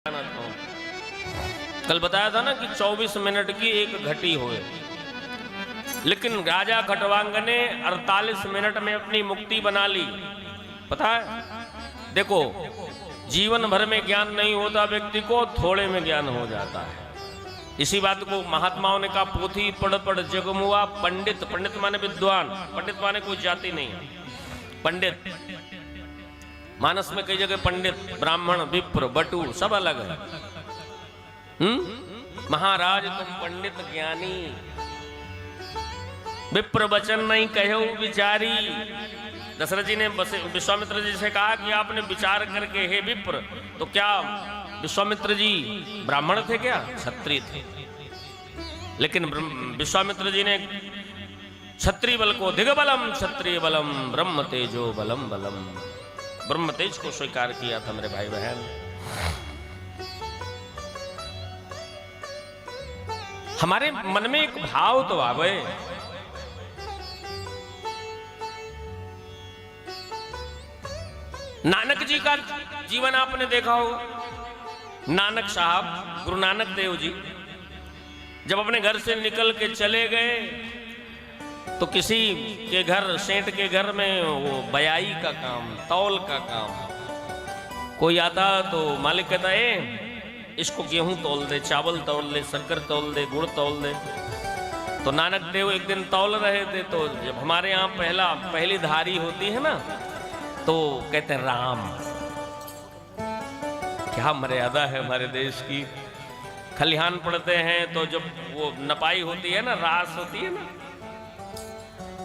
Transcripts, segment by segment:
कल बताया था ना कि 24 मिनट की एक घटी हुए, लेकिन राजा खटवांग ने 48 मिनट में अपनी मुक्ति बना ली। पता है, देखो जीवन भर में ज्ञान नहीं होता व्यक्ति को, थोड़े में ज्ञान हो जाता है। इसी बात को महात्माओं ने कहा, पोथी पढ़ पढ़ जगमुआ पंडित। पंडित माने विद्वान, पंडित माने कोई जाति नहीं है। पंडित मानस में कई जगह पंडित, ब्राह्मण, विप्र, बटू सब अलग है। महाराज तुम पंडित ज्ञानी, विप्र वचन नहीं कहो विचारी। दशरथ जी ने विश्वामित्र जी से कहा कि आपने विचार करके, हे विप्र, तो क्या विश्वामित्र जी ब्राह्मण थे क्या? क्षत्रिय थे। लेकिन विश्वामित्र जी ने क्षत्रिय बल को दिग्बलम क्षत्रिय बलम ब्रह्म तेजो बलम बलम, ब्रह्म तेज को स्वीकार किया था। मेरे भाई बहन, हमारे मन में एक भाव तो आवे, नानक जी का जीवन आपने देखा हो। नानक साहब, गुरु नानक देव जी जब अपने घर से निकल के चले गए तो किसी के घर, सेठ के घर में वो बयाई का काम, तौल का काम, कोई आता तो मालिक कहता है इसको गेहूं तौल दे, चावल तौल दे, शक्कर तौल दे, गुड़ तौल दे। तो नानक देव एक दिन तौल रहे थे, तो जब हमारे यहाँ पहली धारी होती है ना, तो कहते हैं राम। क्या मर्यादा है हमारे देश की। खलिहान पढ़ते हैं तो जब वो नपाई होती है ना, रास होती है ना,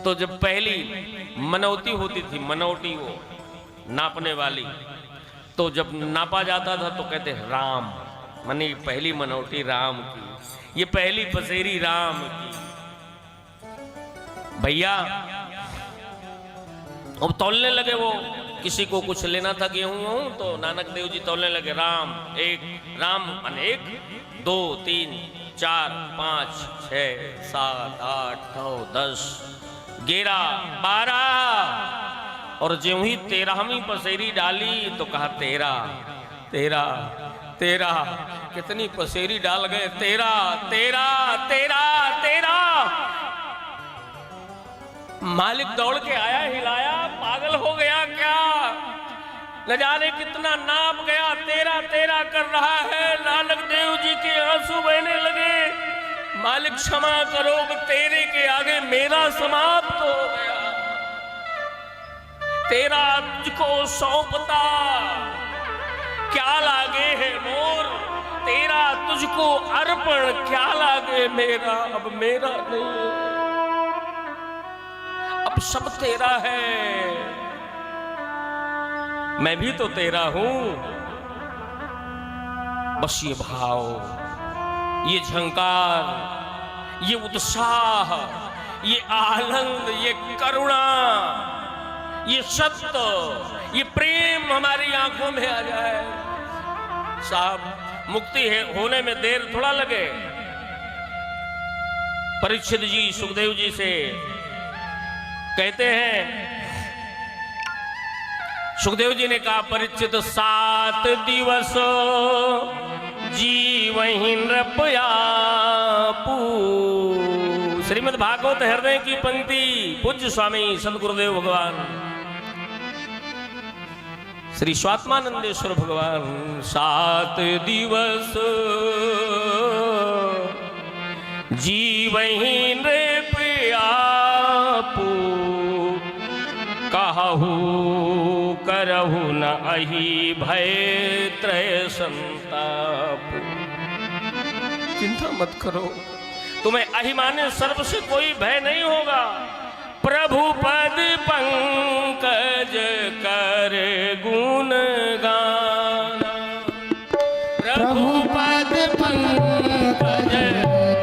तो जब पहली मनौती होती थी, मनौटी वो नापने वाली, तो जब नापा जाता था तो कहते हैं राम, माने पहली मनौटी राम की, ये पहली पसेरी राम की। भैया अब तौलने लगे, वो किसी को कुछ लेना था गेहूं, तो नानक देव जी तौलने लगे, राम एक, राम माने 1 2 3 4 5 6 7 8 9 10 11 12, और ज्यों ही 13वीं पसेरी डाली तो कहा 13 कितनी पसेरी डाल गए, 13। मालिक दौड़ के आया, हिलाया, पागल हो गया क्या? न जाने कितना नाप गया, 13 कर रहा है। नानक देव जी के आंसू बहने लगे। मालिक क्षमा करो, तेरे के आगे मेरा समाप्त हो गया। 13 तुझको सौंपता, क्या लागे है मोर, 13 तुझको अर्पण, क्या लागे मेरा, अब मेरा नहीं, अब सब तेरा है, मैं भी तो तेरा हूं। बस ये भाव, ये झंकार, ये उत्साह, ये आनंद, ये करुणा, ये सत्य, ये प्रेम हमारी आंखों में आ जाए। साहब, मुक्ति होने में देर थोड़ा लगे। परीक्षित जी सुखदेव जी से कहते हैं, सुखदेव जी ने कहा, परीक्षित 7 दिवस जीवहि नृपया पू। श्रीमद् भागवत हृदय की पंक्ति, पूज्य स्वामी सदगुरुदेव भगवान श्री स्वात्मानंदेश्वर भगवान। 7 दिवस जीवहि नृपया पू, कहु करहु न अहि भय त्रय संताप। चिंता मत करो, तुम्हें अहिमाने सर्व से कोई भय नहीं होगा। प्रभु पद पंकज कर गुण गाना, प्रभु पद पंकज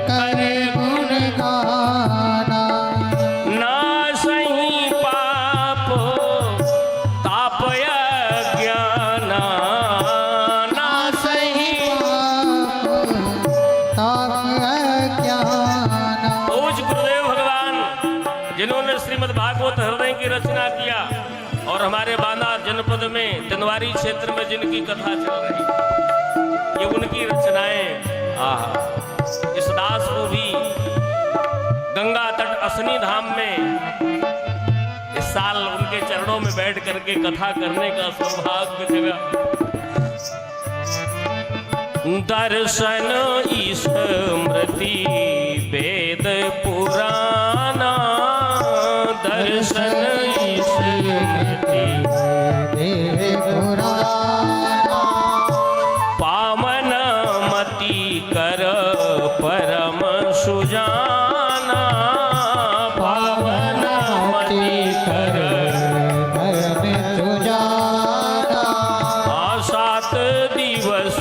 कर गुण गाना। नासहि पाप ताप अज्ञाना, नासहि पाप ताप अज्ञाना। पूज्य गुरुदेव भगवान, जिन्होंने श्रीमद् भागवत हृदय की रचना किया और हमारे बांदा जनपद में तिनवारी क्षेत्र में जिनकी कथा चल रही, ये उनकी रचनाएं। आहा, इस दास को भी गंगा तट असनी धाम में इस साल उनके चरणों में बैठ करके कथा करने का सौभाग्य मिला। दर्शन स्मृति वेद पुराना, दर्शन स्मृति वेद पुराना, पावन मति कर परम सुजाना, पावन मति कर परम सुजाना। 7 दिवस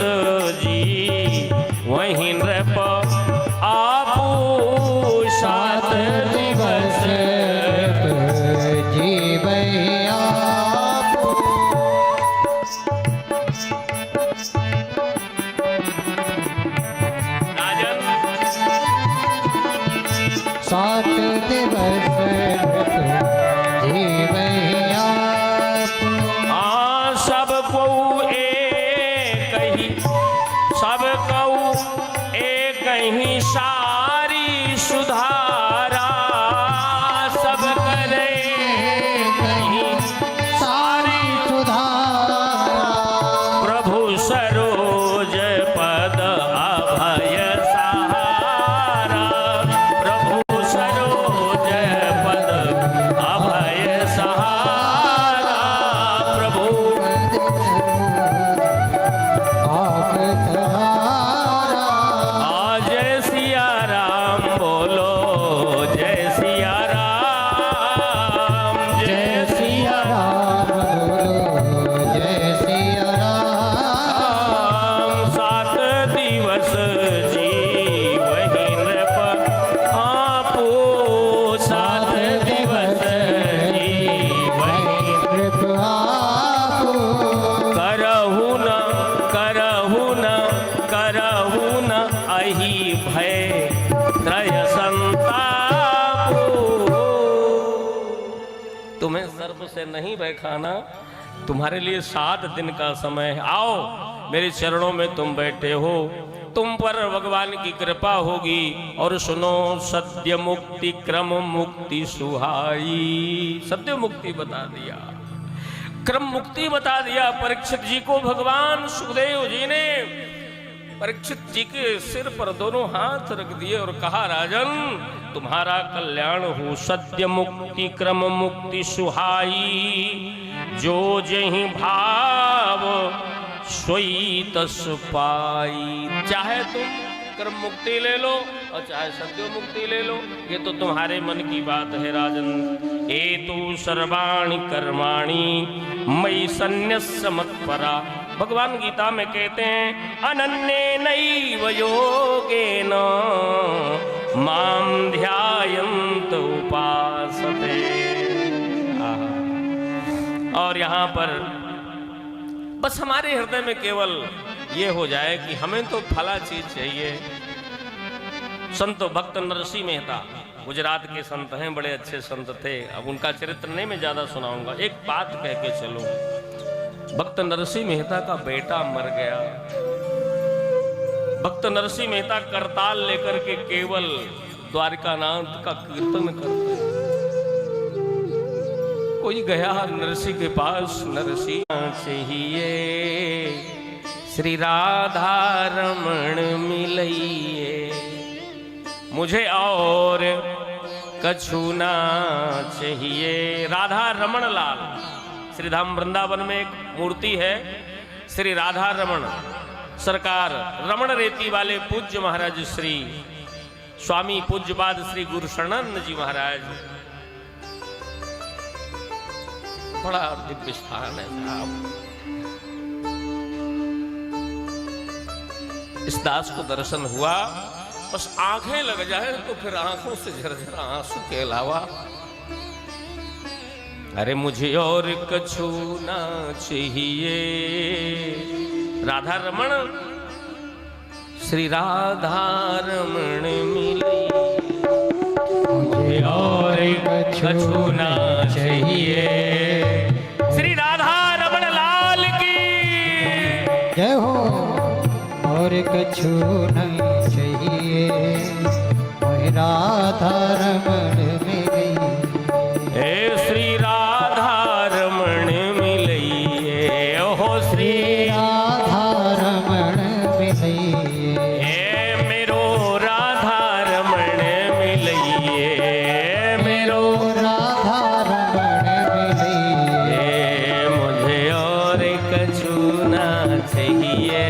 वहीं नृप आपू, 7 दिवस जीवै आपू। राजन 7 दिवस जीवै आपू। सब को एक ही, सब कहीं सारी सुधारा, सब करे कहीं सारी सुधारा। प्रभु सरोज पद अभय सहारा, प्रभु सरोज पद अभय सहारा। प्रभु तुम्हें सर्प से नहीं भय खाना, तुम्हारे लिए 7 दिन का समय है। आओ मेरे चरणों में तुम बैठे हो, तुम पर भगवान की कृपा होगी। और सुनो, सत्य मुक्ति क्रम मुक्ति सुहाई। सत्य मुक्ति बता दिया, क्रम मुक्ति बता दिया। परीक्षित जी को भगवान सुखदेव जी ने परीक्षित जी के सिर पर दोनों हाथ रख दिए और कहा, राजन तुम्हारा कल्याण हो। सत्य मुक्ति क्रम मुक्ति सुहाई, जो जहि भाव सोई तस पाई। चाहे तुम क्रम मुक्ति ले लो और चाहे सत्य मुक्ति ले लो, ये तो तुम्हारे मन की बात है राजन। एतु सर्वाणि कर्माणि मयि सन्न्यस्य मत्परा। भगवान गीता में कहते हैं, अनन्येनैव योगेन माम ध्यायन्त उपासते। और यहाँ पर बस हमारे हृदय में केवल ये हो जाए कि हमें तो फला चीज चाहिए। संत भक्त नरसिंह मेहता गुजरात के संत हैं, बड़े अच्छे संत थे। अब उनका चरित्र नहीं मैं ज्यादा सुनाऊंगा, एक बात कह के चलो। भक्त नरसिंह मेहता का बेटा मर गया। भक्त नरसिंह मेहता करताल लेकर के केवल द्वारिकानाथ का कीर्तन करते। कोई गया नरसिंह के पास, नरसिंह चाहिए श्री राधा रमण मिलइए, मुझे और कछु ना चाहिए। राधा रमण लाल, श्री धाम वृंदावन में एक मूर्ति है, श्री राधा रमण सरकार रमण रेती वाले पूज्य महाराज श्री स्वामी पूज्यपाद श्री गुरु शरणानंद जी महाराज। बड़ा दिव्य स्थान है साहब। इस दास को दर्शन हुआ, बस आंखें लग जाए तो फिर आंखों से झरझर आंसू के अलावा अरे मुझे और कछु ना चाहिए। राधा रमण श्री राधा रमण मिली, मुझे और कछु ना चाहिए। श्री राधा रमण लाल की जय हो। और कछु नहीं चाहिए, मोहि राधा रमण मिलई। हे श्री राधा रमण मिलइए, हो श्री राधा रमण मिलई। हे मेरो राधा रमण मिलइए, मेरो राधा रमण मिलई। हे मुझे और कछु ना चाहिए,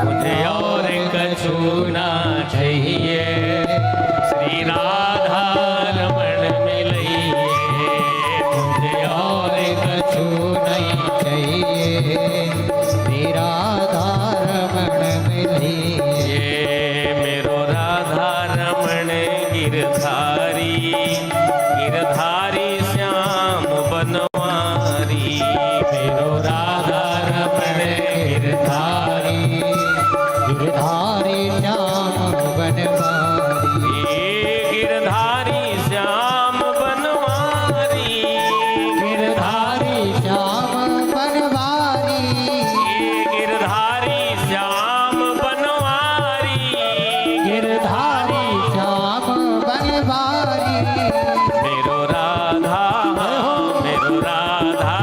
मुझे और कछु ना चाहिए, श्री राधा रमण मिलइए, मुझे और कछु नहीं चाहिए, श्री राधा रमण मिलई। ये मेरो राधा रमण गिरधारी, गिरधारी श्याम बनवारी, मेरो राधा रमण गिरधारी, गिरधारी श्याम बनवारी। ये गिरधारी श्याम बनवारी, गिरधारी श्याम बनवारी। ये गिरधारी श्याम बनवारी, गिरधारी श्याम बनवारी। मेरो राधा, मेरो राधा,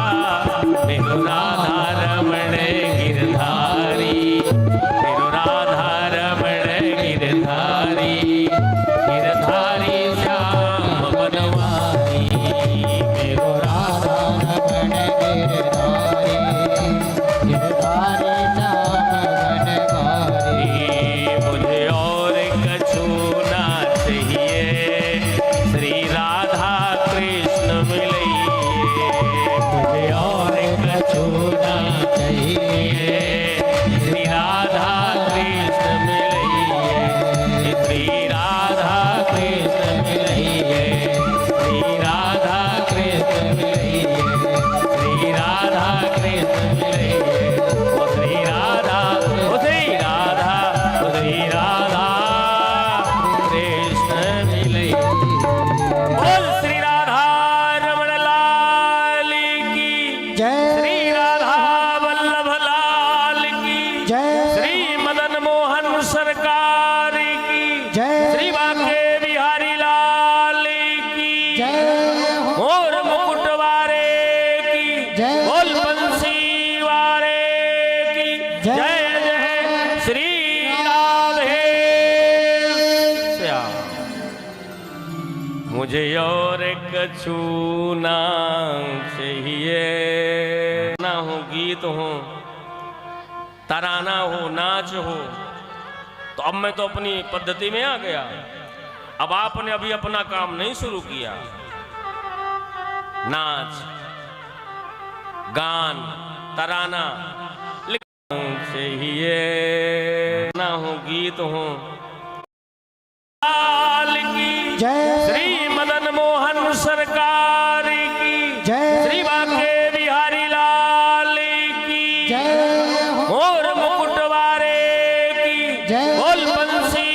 मेरो राधा रमण गिरधारी, मेरो राधा रमण गिरधारी, गिरधारी श्याम बनवारी, मेरो राधा रमण गिरधारी, गिरधारी श्याम बनवारी। मुझे और कछु ना चाहिए, श्री राधा कृष्ण मिलइए, मुझे और कछु ना चाहिए, श्री राधा कृष्ण मिलइए, श्री राधा कृष्ण मिलइए, श्री राधा कृष्ण मिलइए, श्री राधा कृष्ण मिलइए, ओ श्री राधा, ओ श्री राधा, ओ श्री राधा कृष्ण मिलइए। बोल श्री राधा रमण लाल की जय। श्री राधा वल्लभ लाल की जय। श्री मदन मोहन सरकार की जय। श्री बांके बिहारी लाल की जय हो। मोर मुकुट वारे की जय। बोल बंसी वारे की जय। जय जय श्री राधे श्याम। मुझे और कछु ना चाहिए, ना हो गीत हो, तराना हो, नाच हो, तो अब मैं तो अपनी पद्धति में आ गया। अब आपने अभी अपना काम नहीं शुरू किया। नाच गान तराना चाहिए, ना हो गीत हो, लाल की जय। श्री मदन मोहन सरकार की जय। श्री बांके बिहारी लाल की जय हो। मोर मुकुट वारे की जय। बोल बंसी